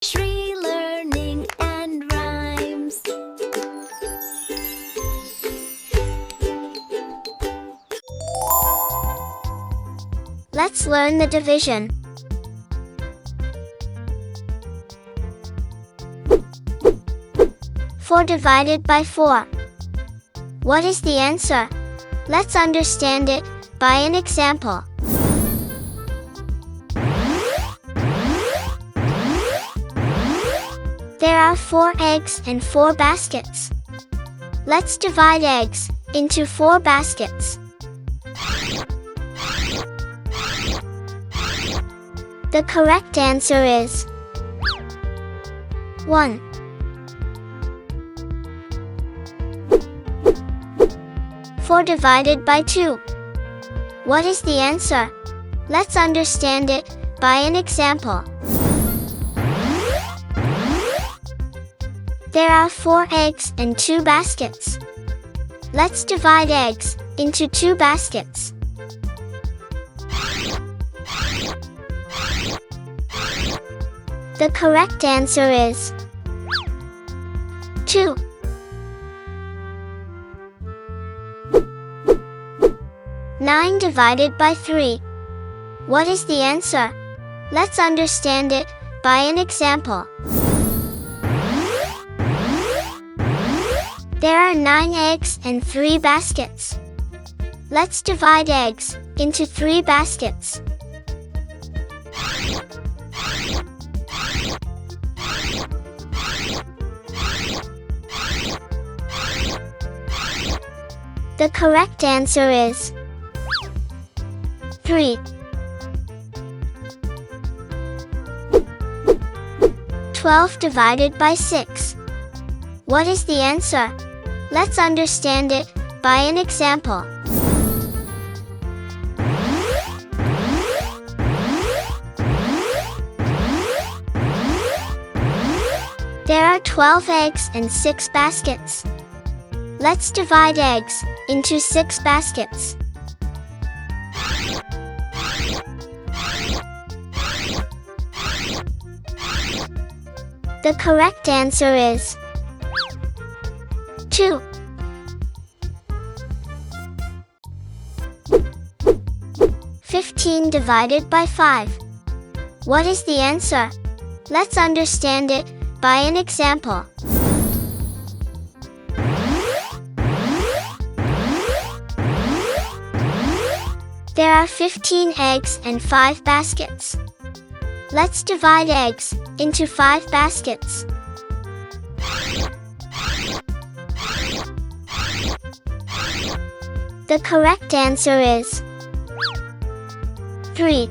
Shree Learning and Rhymes. Let's learn the division. 4 divided by 4. What is the answer? Let's understand it by an example. There are 4 eggs and 4 baskets. Let's divide eggs into 4 baskets. The correct answer is 1. Four divided by 2. What is the answer? Let's understand it by an example. There are 4 eggs and 2 baskets. Let's divide eggs into 2 baskets. The correct answer is 2. Nine divided by 3. What is the answer? Let's understand it by an example. There are 9 eggs and 3 baskets. Let's divide eggs into 3 baskets. The correct answer is 3. 12 divided by 6. What is the answer? Let's understand it by an example. There are 12 eggs and 6 baskets. Let's divide eggs into 6 baskets. The correct answer is 2. 15 divided by 5. What is the answer? Let's understand it by an example. There are 15 eggs and 5 baskets. Let's divide eggs into 5 baskets. The correct answer is 3.